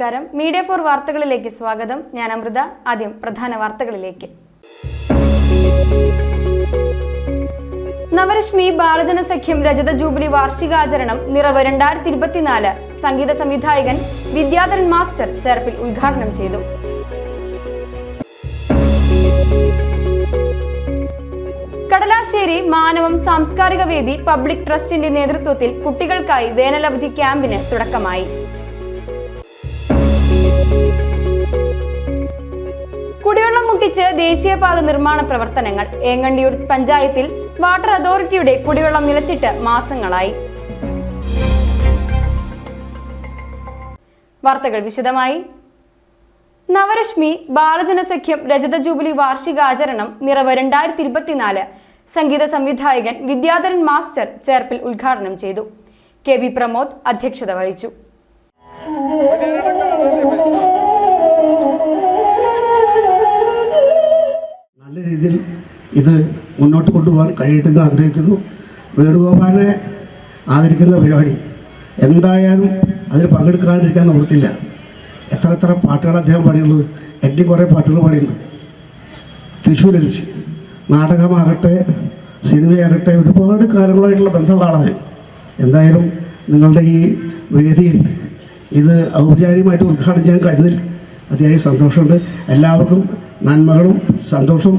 നമസ്കാരം. മീഡിയ 4 വാർത്തകളിലേക്ക് സ്വാഗതം. ഞാൻ അമൃത. ആദ്യം പ്രധാന വാർത്തകളിലേക്ക്. നവരശ്മി ബാലജന സഖ്യം രജത ജൂബിലി വാർഷികാചരണം നിറവ് 2024 സംഗീത സംവിധായകൻ വിദ്യാധരൻ മാസ്റ്റർ ചേർപ്പിൽ ഉദ്ഘാടനം ചെയ്തു. കടലാശ്ശേരി മാനവം സാംസ്കാരിക വേദി പബ്ലിക് ട്രസ്റ്റിന്റെ നേതൃത്വത്തിൽ കുട്ടികൾക്കായി വേനലവധി ക്യാമ്പിന് തുടക്കമായി. കുടിവെള്ളം മുട്ടിച്ച് ദേശീയപാത നിർമ്മാണ പ്രവർത്തനങ്ങൾ. ഏങ്ങണ്ടിയൂർ പഞ്ചായത്തിൽ വാട്ടർ അതോറിറ്റിയുടെ കുടിവെള്ളം നിലച്ചിട്ട് മാസങ്ങളായി. വാർത്തകൾ വിശദമായി. നവരശ്മി ബാലജന സഖ്യം രജത ജൂബിലി വാർഷികാചരണം നിറവ് 2024 സംഗീത സംവിധായകൻ വിദ്യാധരൻ മാസ്റ്റർ ചേർപ്പിൽ ഉദ്ഘാടനം ചെയ്തു. കെ ബി പ്രമോദ് അധ്യക്ഷത വഹിച്ചു. നല്ല രീതിയിൽ ഇത് മുന്നോട്ട് കൊണ്ടുപോകാൻ കഴിയട്ടെന്ന് ആഗ്രഹിക്കുന്നു. വേണുഗോപാലിനെ ആദരിക്കുന്ന പരിപാടി എന്തായാലും അതിൽ പങ്കെടുക്കാണ്ടിരിക്കാൻ നിവൃത്തില്ല. എത്ര പാട്ടുകൾ അദ്ദേഹം പാടിയുള്ളത്. എൻ്റെ കുറേ പാട്ടുകൾ പാടിയിട്ടുണ്ട്. തൃശ്ശൂരിൽ നാടകമാകട്ടെ സിനിമയാകട്ടെ ഒരുപാട് കാലങ്ങളായിട്ടുള്ള ബന്ധമുള്ള ആളാണ്. എന്തായാലും നിങ്ങളുടെ ഈ വേദിയിൽ ഇത് ഔപചാരികമായിട്ട് ഉദ്ഘാടനം ചെയ്യാൻ കഴിഞ്ഞതിൽ അതിയായി സന്തോഷമുണ്ട്. എല്ലാവർക്കും നന്മകളും സന്തോഷവും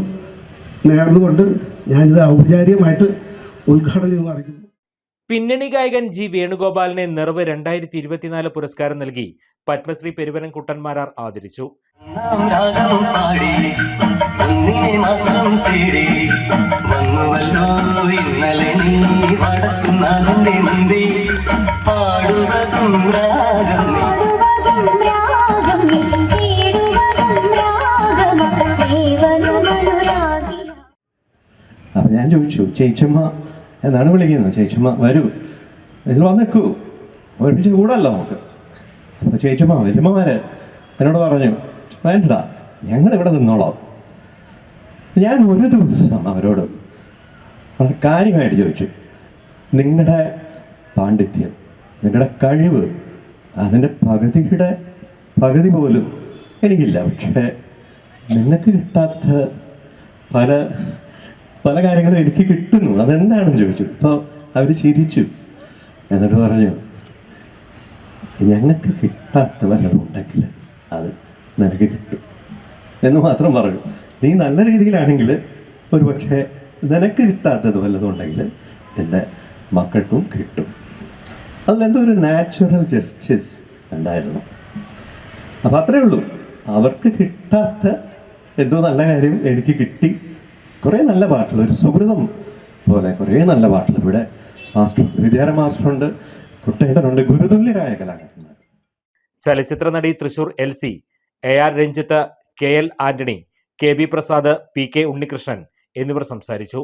നേർന്നുകൊണ്ട് ഞാനിത് ഔപചാരികമായിട്ട് ഉദ്ഘാടനം ചെയ്ത് അറിയിക്കുന്നു. പിന്നണി ഗായകൻ ജി വേണുഗോപാലിനെ നിറവ് 2024 പുരസ്കാരം നൽകി പത്മശ്രീ പെരുവനം കുട്ടന്മാരാർ ആദരിച്ചു. അപ്പം ഞാൻ ചോദിച്ചു, ചേച്ചമ്മ എന്നാണ് വിളിക്കുന്നത്. ചേച്ചമ്മ വരൂ, ഇതിൽ വന്നേക്കൂ, ഒരുമിച്ച് കൂടല്ലോ നമുക്ക്. അപ്പോൾ ചേച്ചമ്മ വല്യമ്മമാര് എന്നോട് പറഞ്ഞു, വേണ്ട ഞങ്ങളിവിടെ നിന്നോളാം. ഞാൻ ഒരു ദിവസം അവരോട് കാര്യമായിട്ട് ചോദിച്ചു, നിങ്ങളുടെ പാണ്ഡിത്യം, നിങ്ങളുടെ കഴിവ് അതിൻ്റെ പകുതി പോലും എനിക്കില്ല. പക്ഷേ നിങ്ങൾക്ക് കിട്ടാത്ത പല കാര്യങ്ങളും എനിക്ക് കിട്ടുന്നു, അതെന്താണെന്ന് ചോദിച്ചു. അപ്പോൾ അവർ ചിരിച്ചു. എന്നിട്ട് പറഞ്ഞു, ഞങ്ങൾക്ക് കിട്ടാത്ത വല്ലതും ഉണ്ടെങ്കിൽ അത് നിനക്ക് കിട്ടും എന്ന് മാത്രം പറഞ്ഞു. നീ നല്ല രീതിയിലാണെങ്കിൽ ഒരു പക്ഷേ നിനക്ക് കിട്ടാത്തത് വല്ലതും ഉണ്ടെങ്കിൽ നിൻ്റെ മക്കൾക്കും കിട്ടും. അതിലെന്തോ ഒരു നാച്ചുറൽ ജസ്റ്റിസ് ഉണ്ടായിരുന്നു. അപ്പം അത്രയേ ഉള്ളൂ. അവർക്ക് കിട്ടാത്ത എന്തോ നല്ല കാര്യം എനിക്ക് കിട്ടി. കുറേ നല്ല പാട്ടുകൾ, ഒരു സുഹൃതം പോലെ കുറേ നല്ല പാട്ടുകൾ. ഇവിടെ മാസ്റ്ററുണ്ട്, വിദ്യാധരൻ മാസ്റ്ററുണ്ട്, കുട്ടേട്ടനുണ്ട്, ഗുരുതുല്യരായ കലാകാരന്മാർ. ചലച്ചിത്ര നടി Thrissur LC, AR Ranjith, KL Antony, KB Prasad, PK Unnikrishnan എന്നിവർ സംസാരിച്ചു.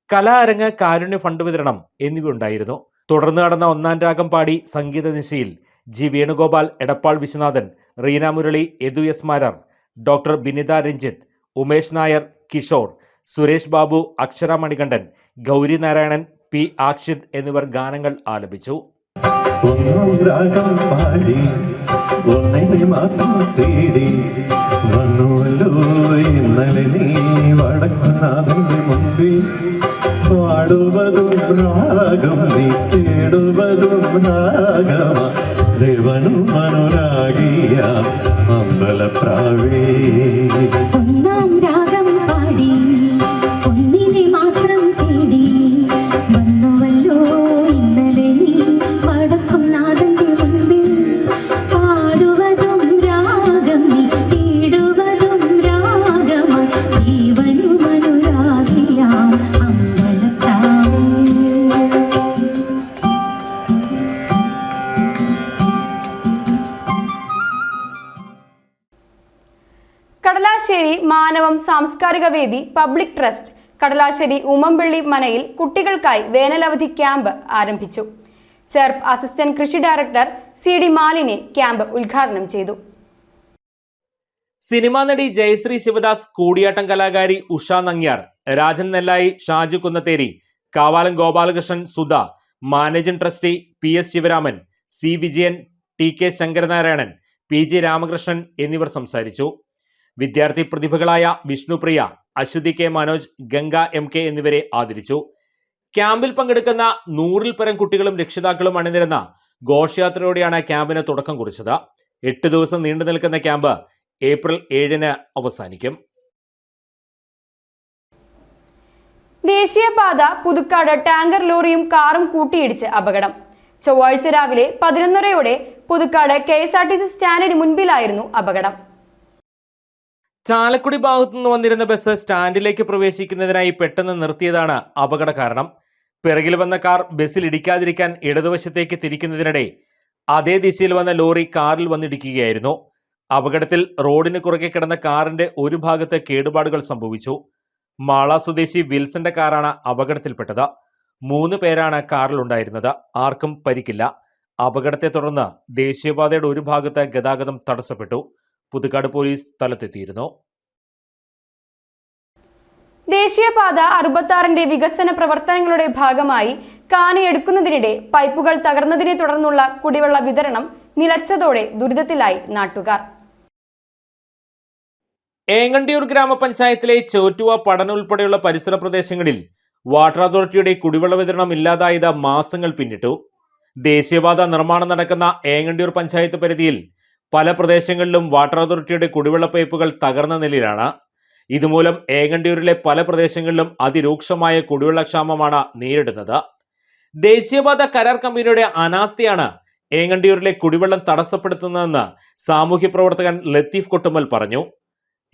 കലാ അരങ്ങ്, കാരുണ്യ ഫണ്ട് വിതരണം എന്നിവ ഉണ്ടായിരുന്നു. തുടർന്ന് നടന്ന ഒന്നാം രാഗം പാടി സംഗീത നിശയിൽ G Venugopal, Edappal Viswanathan, Reena Murali, Yadu S Marar, doctor Binitha Ranjith, Umesh Nair, Kishore, Suresh Babu, Akshara Manikandan, Gauri Narayanan, P ആക്ഷിദ് എന്നിവർ ഗാനങ്ങൾ ആലപിച്ചു. ദേവനും മനോരാഗിയ അമ്പലപ്രാവേ ഒന്നാം രാഗം പാടി ഒന്നിനെ മാത്രം തേടി വന്നുവല്ലോ ഇന്നലെ നീ വടക്കും നാഥന്റെ മുൻപിൽ പാടുവതും രാഗം നീ തേടുവതും രാഗമായി ജീവനും അനുരാഗിയാം അമ്പലപ്രാവേ. കടലാശ്ശേരി മാനവം സാംസ്കാരിക വേദി പബ്ലിക് ട്രസ്റ്റ് കടലാശ്ശേരി ഉമ്മമ്പള്ളി മനയിൽ കുട്ടികൾക്കായി വേനലവധി ക്യാമ്പ് ആരംഭിച്ചു. ചേർപ്പ് അസിസ്റ്റന്റ് കൃഷി ഡയറക്ടർ CD മാലിനി ക്യാമ്പ് ഉദ്ഘാടനം ചെയ്തു. സിനിമാ നടി ജയശ്രീ ശിവദാസ്, കൂടിയാട്ടം കലാകാരി Usha Nangiar, Rajan Nellayi, Shaju Kunnathery, Kavalam Gopalakrishnan, Sudha, managing trustee PS Sivaraman, C Vijayan, TK Sankaranarayanan, PG Ramakrishnan എന്നിവർ സംസാരിച്ചു. വിദ്യാർത്ഥി പ്രതിഭകളായ വിഷ്ണുപ്രിയ, അശ്വതി കെ മനോജ്, ഗംഗ MK എന്നിവരെ ആദരിച്ചു. ക്യാമ്പിൽ പങ്കെടുക്കുന്ന 100-ൽ പരം കുട്ടികളും രക്ഷിതാക്കളും അണിനിരന്ന ഘോഷയാത്രയോടെയാണ് ക്യാമ്പിന് തുടക്കം കുറിച്ചത്. 8 ദിവസം നീണ്ടു നിൽക്കുന്ന ക്യാമ്പ് ഏപ്രിൽ 7-ന് അവസാനിക്കും. ദേശീയപാത പുതുക്കാട് ടാങ്കർ ലോറിയും കാറും കൂട്ടിയിടിച്ച് അപകടം. ചൊവ്വാഴ്ച രാവിലെ 11:30-ഓടെ പുതുക്കാട് KSRTC സ്റ്റാൻഡിന് മുൻപിലായിരുന്നു അപകടം. ചാലക്കുടി ഭാഗത്തുനിന്ന് വന്നിരുന്ന ബസ് സ്റ്റാൻഡിലേക്ക് പ്രവേശിക്കുന്നതിനായി പെട്ടെന്ന് നിർത്തിയതാണ് അപകട കാരണം. പിറകിൽ വന്ന കാർ ബസ്സിൽ ഇടിക്കാതിരിക്കാൻ ഇടതുവശത്തേക്ക് തിരിക്കുന്നതിനിടെ അതേ ദിശയിൽ വന്ന ലോറി കാറിൽ വന്നിടിക്കുകയായിരുന്നു. അപകടത്തിൽ റോഡിന് കുറുകെ കിടന്ന കാറിന്റെ ഒരു ഭാഗത്ത് കേടുപാടുകൾ സംഭവിച്ചു. മാള സ്വദേശി വിൽസന്റെ കാറാണ് അപകടത്തിൽപ്പെട്ടത്. 3 പേരാണ് കാറിലുണ്ടായിരുന്നത്. ആർക്കും പരിക്കില്ല. അപകടത്തെ തുടർന്ന് ദേശീയപാതയുടെ ഒരു ഭാഗത്ത് ഗതാഗതം തടസ്സപ്പെട്ടു. പുതുക്കാട് പോലീസ് സ്ഥലത്തെത്തിയിരുന്നു. ദേശീയപാത 66-ന്റെ വികസന പ്രവർത്തനങ്ങളുടെ ഭാഗമായി കാനയെടുക്കുന്നതിനിടെ പൈപ്പുകൾ തകർന്നതിനെ തുടർന്നുള്ള കുടിവെള്ള വിതരണം നിലച്ചതോടെ ദുരിതത്തിലായി നാട്ടുകാർ. ഏങ്ങണ്ടിയൂർ ഗ്രാമപഞ്ചായത്തിലെ ചോറ്റുവ, പടന ഉൾപ്പെടെയുള്ള പരിസര പ്രദേശങ്ങളിൽ വാട്ടർ അതോറിറ്റിയുടെ കുടിവെള്ള വിതരണം ഇല്ലാതായത് മാസങ്ങൾ പിന്നിട്ടു. ദേശീയപാത നിർമ്മാണം നടക്കുന്ന ഏങ്ങണ്ടിയൂർ പഞ്ചായത്ത് പരിധിയിൽ പല പ്രദേശങ്ങളിലും വാട്ടർ അതോറിറ്റിയുടെ കുടിവെള്ള പൈപ്പുകൾ തകർന്ന നിലയിലാണ്. ഇതുമൂലം ഏങ്ങണ്ടിയൂരിലെ പല പ്രദേശങ്ങളിലും അതിരൂക്ഷമായ കുടിവെള്ളക്ഷാമമാണ് നേരിടുന്നത്. ദേശീയപാത കരാർ കമ്പനിയുടെ അനാസ്ഥയാണ് ഏങ്ങണ്ടിയൂരിലെ കുടിവെള്ളം തടസ്സപ്പെടുത്തുന്നതെന്ന് സാമൂഹ്യ പ്രവർത്തകൻ ലത്തീഫ് കൊട്ടുമ്മൽ പറഞ്ഞു.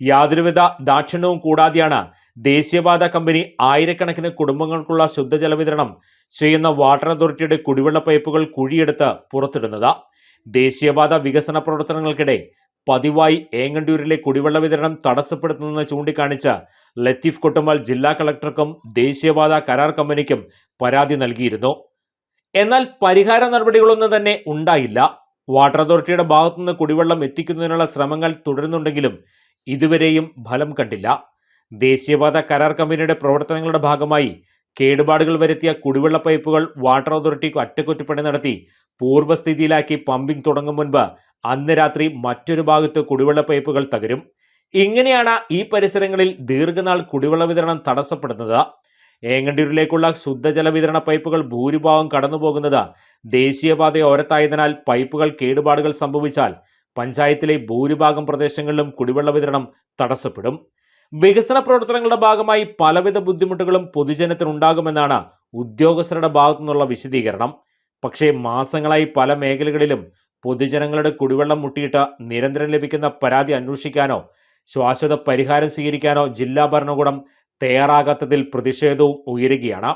യാതൊരുവിധ ദാക്ഷിണ്യവും കൂടാതെയാണ് ദേശീയപാത കമ്പനി ആയിരക്കണക്കിന് കുടുംബങ്ങൾക്കുള്ള ശുദ്ധജല വിതരണം ചെയ്യുന്ന വാട്ടർ അതോറിറ്റിയുടെ കുടിവെള്ള പൈപ്പുകൾ കുഴിയെടുത്ത് പുറത്തിടുന്നത്. ദേശീയപാത വികസന പ്രവർത്തനങ്ങൾക്കിടെ പതിവായി ഏങ്ങണ്ടിയൂരിലെ കുടിവെള്ള വിതരണം തടസ്സപ്പെടുത്തുന്നതെന്ന് ചൂണ്ടിക്കാണിച്ച് ലത്തീഫ് കൊട്ടുമ്മൽ ജില്ലാ കളക്ടർക്കും ദേശീയപാത കരാർ കമ്പനിക്കും പരാതി നൽകിയിരുന്നു. എന്നാൽ പരിഹാര നടപടികളൊന്നും തന്നെ ഉണ്ടായില്ല. വാട്ടർ അതോറിറ്റിയുടെ ഭാഗത്തുനിന്ന് കുടിവെള്ളം എത്തിക്കുന്നതിനുള്ള ശ്രമങ്ങൾ തുടരുന്നുണ്ടെങ്കിലും ഇതുവരെയും ഫലം കണ്ടില്ല. ദേശീയപാത കരാർ കമ്പനിയുടെ പ്രവർത്തനങ്ങളുടെ ഭാഗമായി കേടുപാടുകൾ വരുത്തിയ കുടിവെള്ള പൈപ്പുകൾ വാട്ടർ അതോറിറ്റിക്ക് അറ്റകുറ്റപ്പണി നടത്തി പൂർവ്വസ്ഥിതിയിലാക്കി പമ്പിംഗ് തുടങ്ങും മുൻപ് അന്ന് രാത്രി മറ്റൊരു ഭാഗത്ത് കുടിവെള്ള പൈപ്പുകൾ തകരും. ഇങ്ങനെയാണ് ഈ പരിസരങ്ങളിൽ ദീർഘനാൾ കുടിവെള്ള വിതരണം തടസ്സപ്പെടുന്നത്. ഏങ്ങണ്ടിയൂരിലേക്കുള്ള ശുദ്ധജല വിതരണ പൈപ്പുകൾ ഭൂരിഭാഗം കടന്നുപോകുന്നത് ദേശീയപാതയോരത്തായതിനാൽ പൈപ്പുകൾ കേടുപാടുകൾ സംഭവിച്ചാൽ പഞ്ചായത്തിലെ ഭൂരിഭാഗം പ്രദേശങ്ങളിലും കുടിവെള്ള വിതരണം തടസ്സപ്പെടും. വികസന പ്രവർത്തനങ്ങളുടെ ഭാഗമായി പലവിധ ബുദ്ധിമുട്ടുകളും പൊതുജനത്തിനുണ്ടാകുമെന്നാണ് ഉദ്യോഗസ്ഥരുടെ ഭാഗത്തുനിന്നുള്ള വിശദീകരണം. പക്ഷേ മാസങ്ങളായി പല മേഖലകളിലും പൊതുജനങ്ങളുടെ കുടിവെള്ളം മുട്ടിയിട്ട് നിരന്തരം ലഭിക്കുന്ന പരാതി അന്വേഷിക്കാനോ ശാശ്വത പരിഹാരം സ്വീകരിക്കാനോ ജില്ലാ ഭരണകൂടം തയ്യാറാകാത്തതിൽ പ്രതിഷേധവും ഉയരുകയാണ്.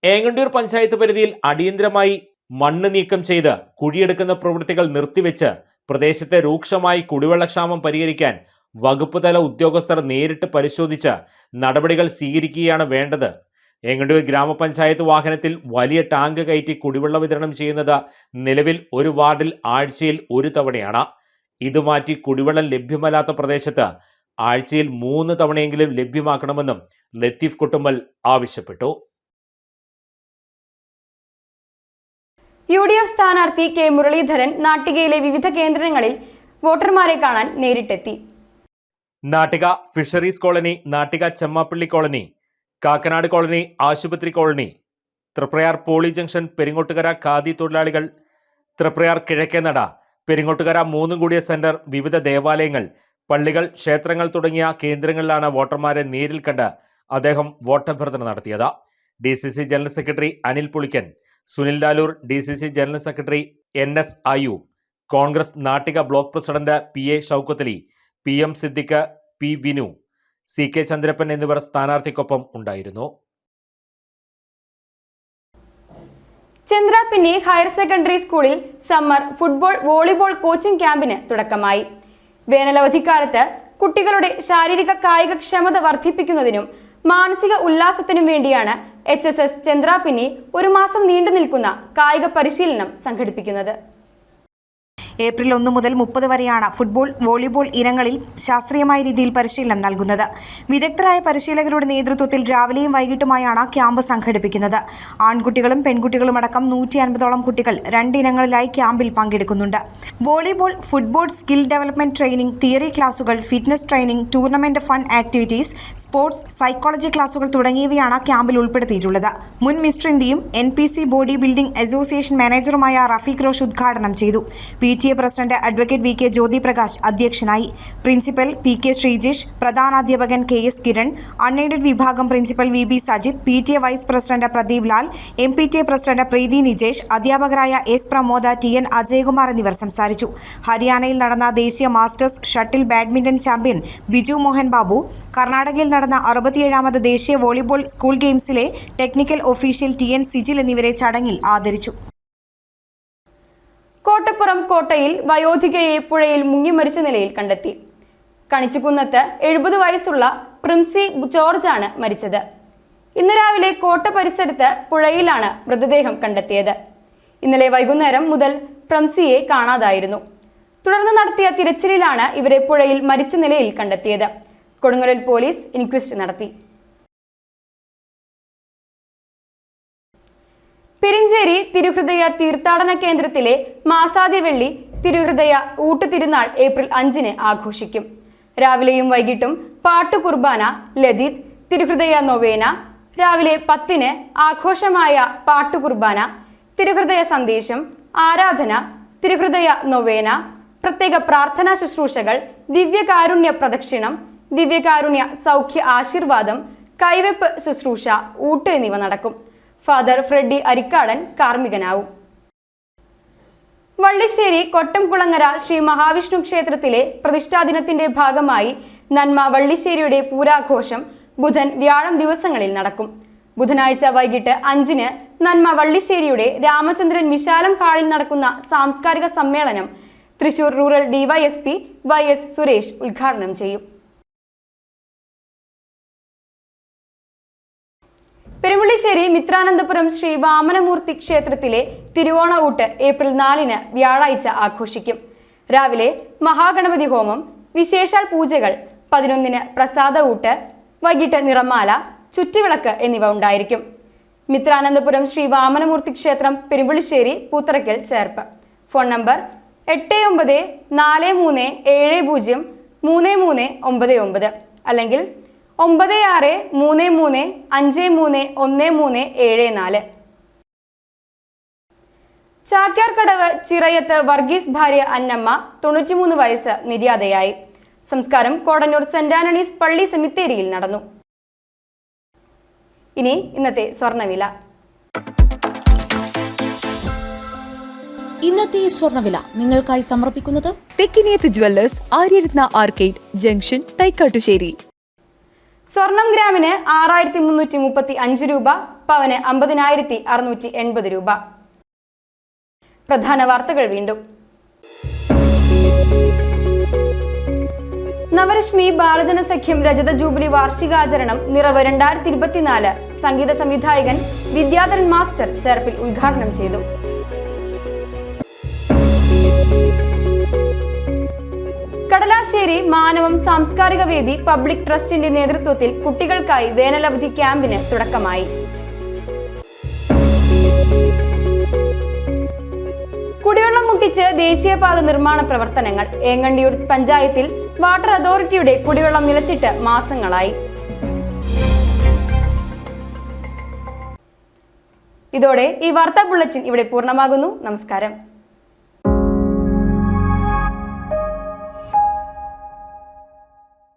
ഏങ്ങണ്ടിയൂർ പഞ്ചായത്ത് പരിധിയിൽ അടിയന്തരമായി മണ്ണ് നീക്കം ചെയ്ത് കുഴിയെടുക്കുന്ന പ്രവൃത്തികൾ നിർത്തിവെച്ച് പ്രദേശത്തെ രൂക്ഷമായി കുടിവെള്ളക്ഷാമം പരിഹരിക്കാൻ വകുപ്പ് തല ഉദ്യോഗസ്ഥർ നേരിട്ട് പരിശോധിച്ച് നടപടികൾ സ്വീകരിക്കുകയാണ് വേണ്ടത്. ഏങ്ങണ്ടിയൂർ ഗ്രാമപഞ്ചായത്ത് വാഹനത്തിൽ വലിയ ടാങ്ക് കയറ്റി കുടിവെള്ള വിതരണം ചെയ്യുന്നത് നിലവിൽ ഒരു വാർഡിൽ ആഴ്ചയിൽ 1 തവണയാണ്. ഇത് മാറ്റി കുടിവെള്ളം ലഭ്യമല്ലാത്ത പ്രദേശത്ത് ആഴ്ചയിൽ 3 തവണയെങ്കിലും ലഭ്യമാക്കണമെന്നും ലത്തീഫ് കൊട്ടുമ്മൽ ആവശ്യപ്പെട്ടു. UDF സ്ഥാനാർത്ഥി K മുരളീധരൻ നാട്ടികയിലെ വിവിധ കേന്ദ്രങ്ങളിൽ വോട്ടർമാരെ കാണാൻ നേരിട്ടെത്തി. Nattika fisheries colony, Nattika Chemmappally colony, Kakkanad colony, ആശുപത്രി colony, Triprayar poly junction, Peringottukara khadi തൊഴിലാളികൾ, തൃപ്രയാർ കിഴക്കേനട, പെരിങ്ങോട്ടുകര 3 കൂടിയ സെന്റർ, വിവിധ ദേവാലയങ്ങൾ, പള്ളികൾ, ക്ഷേത്രങ്ങൾ തുടങ്ങിയ കേന്ദ്രങ്ങളിലാണ് വോട്ടർമാരെ നേരിൽ കണ്ട് അദ്ദേഹം വോട്ടഭ്യർത്ഥന നടത്തിയത്. DCC general secretary Anil Pulikkan, Sunil Lalur, DCC general secretary NS Ayub, Congress Nattika block president PA Shoukathali, PM Siddique, P Vinu, CK Chandrappan എന്നിവർ സ്ഥാനാർത്ഥിക്കൊപ്പം ഉണ്ടായിരുന്നു. ചന്ദ്രാപിന്നി ഹയർ സെക്കൻഡറി സ്കൂളിൽ സമ്മർ ഫുട്ബോൾ, വോളിബോൾ കോച്ചിംഗ് ക്യാമ്പിന് തുടക്കമായി. വേനലവധിക്കാലത്ത് കുട്ടികളുടെ ശാരീരിക കായികക്ഷമത വർദ്ധിപ്പിക്കുന്നതിനും മാനസിക ഉല്ലാസത്തിനും വേണ്ടിയാണ് HSS ചന്ദ്രാപിന്നി 1 മാസം നീണ്ടു നിൽക്കുന്ന കായിക പരിശീലനം സംഘടിപ്പിക്കുന്നത്. ഏപ്രിൽ 1 മുതൽ 30 വരെയാണ് ഫുട്ബോൾ, വോളിബോൾ ഇനങ്ങളിൽ ശാസ്ത്രീയമായ രീതിയിൽ പരിശീലനം നൽകുന്നത്. വിദഗ്ധരായ പരിശീലകരുടെ നേതൃത്വത്തിൽ രാവിലെയും വൈകിട്ടുമായാണ് ക്യാമ്പ് സംഘടിപ്പിക്കുന്നത്. ആൺകുട്ടികളും പെൺകുട്ടികളും അടക്കം 150ഓളം കുട്ടികൾ 2 ഇനങ്ങളിലായി ക്യാമ്പിൽ പങ്കെടുക്കുന്നുണ്ട്. Volleyball, football skill development training, theory ക്ലാസുകൾ, fitness training, tournament fun activities, sports, psychology ക്ലാസുകൾ തുടങ്ങിയവയാണ് ക്യാമ്പിൽ ഉൾപ്പെടുത്തിയിട്ടുള്ളത്. മുൻ മിസ്റ്റർ ഇന്ത്യയും NPC ബോഡി ബിൽഡിംഗ് അസോസിയേഷൻ മാനേജറുമായ റഫീഖ് റോഷ് ഉദ്ഘാടനം ചെയ്തു. PTA president advocate VK Jyothi Prakash അധ്യക്ഷനായി. പ്രിൻസിപ്പൽ PK ശ്രീജിഷ്, പ്രധാനാധ്യാപകൻ KS കിരൺ, അൺഎയ്ഡഡ് വിഭാഗം principal VB Sajith, PTA vice president Pradeep Lal, MPTA president Preethi Nijesh, അധ്യാപകരായ S പ്രമോദ, TN അജയകുമാർ എന്നിവർ സംസാരിച്ചു. ഹരിയാനയിൽ നടന്ന ദേശീയ masters shuttle badminton champion Biju Mohan Babu, കർണാടകയിൽ നടന്ന 67ാമത് ദേശീയ വോളിബോൾ സ്കൂൾ ഗെയിംസിലെ ടെക്നിക്കൽ ഒഫീഷ്യൽ TN സിജിൽ എന്നിവരെ ചടങ്ങിൽ ആദരിച്ചു. കോട്ടപ്പുറം കോട്ടയിൽ വയോധികയെ പുഴയിൽ മുങ്ങിമരിച്ച നിലയിൽ കണ്ടെത്തി. കണിച്ചുകുന്നത്ത് 70 വയസ്സുള്ള പ്രിൻസി ജോർജാണ് മരിച്ചത്. ഇന്ന് രാവിലെ കോട്ട പരിസരത്ത് പുഴയിലാണ് മൃതദേഹം കണ്ടെത്തിയത്. ഇന്നലെ വൈകുന്നേരം മുതൽ പ്രിൻസിയെ കാണാതായിരുന്നു. തുടർന്ന് നടത്തിയ തിരച്ചിലിലാണ് ഇവരെ പുഴയിൽ മരിച്ച നിലയിൽ കണ്ടെത്തിയത്. കൊടുങ്ങല്ലൂർ പോലീസ് ഇൻക്വസ്റ്റ് നടത്തി. പെരിഞ്ചേരി തിരുഹൃദയ തീർത്ഥാടന കേന്ദ്രത്തിലെ മാസാദ്യവെള്ളി തിരുഹൃദയ ഊട്ടുതിരുനാൾ ഏപ്രിൽ 5-ന് ആഘോഷിക്കും. രാവിലെയും വൈകിട്ടും പാട്ടുകുർബാന, ലതിത്, തിരുഹൃദയ നൊവേന, രാവിലെ 10-ന് ആഘോഷമായ പാട്ടുകുർബാന, തിരുഹൃദയ സന്ദേശം, ആരാധന, തിരുഹൃദയ നൊവേന, പ്രത്യേക പ്രാർത്ഥനാ ശുശ്രൂഷകൾ, ദിവ്യകാരുണ്യ പ്രദക്ഷിണം, ദിവ്യകാരുണ്യ സൗഖ്യ ആശീർവാദം, കൈവെപ്പ് ശുശ്രൂഷ, ഊട്ട് എന്നിവ നടക്കും. ഫാദർ ഫ്രെഡി അരിക്കാടൻ കാർമ്മികനാവും. വള്ളിശ്ശേരി കൊട്ടംകുളങ്ങര ശ്രീ മഹാവിഷ്ണു ക്ഷേത്രത്തിലെ പ്രതിഷ്ഠാദിനത്തിന്റെ ഭാഗമായി നന്മ വള്ളിശ്ശേരിയുടെ പൂരാഘോഷം ബുധൻ, വ്യാഴം ദിവസങ്ങളിൽ നടക്കും. ബുധനാഴ്ച വൈകിട്ട് 5-ന് നന്മ വള്ളിശ്ശേരിയുടെ രാമചന്ദ്രൻ വിശാലം ഹാളിൽ നടക്കുന്ന സാംസ്കാരിക സമ്മേളനം Thrissur rural DYSP YS Suresh ഉദ്ഘാടനം ചെയ്യും. പെരുമുള്ളിശ്ശേരി മിത്രാനന്തപുരം ശ്രീ വാമനമൂർത്തി ക്ഷേത്രത്തിലെ തിരുവോണ ഊട്ട് ഏപ്രിൽ 4-ന് വ്യാഴാഴ്ച ആഘോഷിക്കും. രാവിലെ മഹാഗണപതി ഹോമം, വിശേഷാൽ പൂജകൾ, 11-ന് പ്രസാദ ഊട്ട്, വൈകിട്ട് നിറമാല, ചുറ്റുവിളക്ക് എന്നിവ ഉണ്ടായിരിക്കും. മിത്രാനന്തപുരം ശ്രീ വാമനമൂർത്തി ക്ഷേത്രം, പെരുമ്പുള്ളിശ്ശേരി, പൂത്തറയ്ക്കൽ, ചേർപ്പ്. ഫോൺ നമ്പർ 8970703399 അല്ലെങ്കിൽ 9633531374. ചാക്യാർകടവ് ചിറയത്ത് വർഗീസ് ഭാര്യ അന്നമ്മ 93 വയസ്സ് നിര്യാതയായി. സംസ്കാരം കോടന്നൂർ സെന്റ് ആന്റണീസ് പള്ളി സെമിത്തേരിയിൽ നടന്നു. ഇനി ഇന്നത്തെ സ്വർണ്ണവില. ഇന്നത്തെ സ്വർണ്ണവില നിങ്ങൾക്കായി സമർപ്പിക്കുന്നത് Thekkiniyath jewellers, Aryaratna arcade junction, Thaikkattussery. സ്വർണം ഗ്രാമിന് 6335 രൂപ, പവന് 50,680 രൂപ. പ്രധാന വാർത്തകൾ വീണ്ടും. നവരശ്മി ബാലജനസഖ്യം രജത ജൂബിലി വാർഷികാചരണം നിറവ് 2024 സംഗീത സംവിധായകൻ വിദ്യാധരൻ മാസ്റ്റർ ചേർപ്പിൽ ഉദ്ഘാടനം ചെയ്തു. കടലാശ്ശേരി മാനവം സാംസ്കാരിക വേദി പബ്ലിക് ട്രസ്റ്റിന്റെ നേതൃത്വത്തിൽ കുട്ടികൾക്കായി വേനലവധി ക്യാമ്പിന് തുടക്കമായി. കുടിവെള്ളം മുട്ടിച്ച് ദേശീയപാത നിർമ്മാണ പ്രവർത്തനങ്ങൾ. ഏങ്ങണ്ടിയൂർ പഞ്ചായത്തിൽ വാട്ടർ അതോറിറ്റിയുടെ കുടിവെള്ളം നിലച്ചിട്ട് മാസങ്ങളായി. ഇതോടെ ഈ വാർത്താ ബുള്ളറ്റിൻ ഇവിടെ പൂർണ്ണമാകുന്നു. നമസ്കാരം.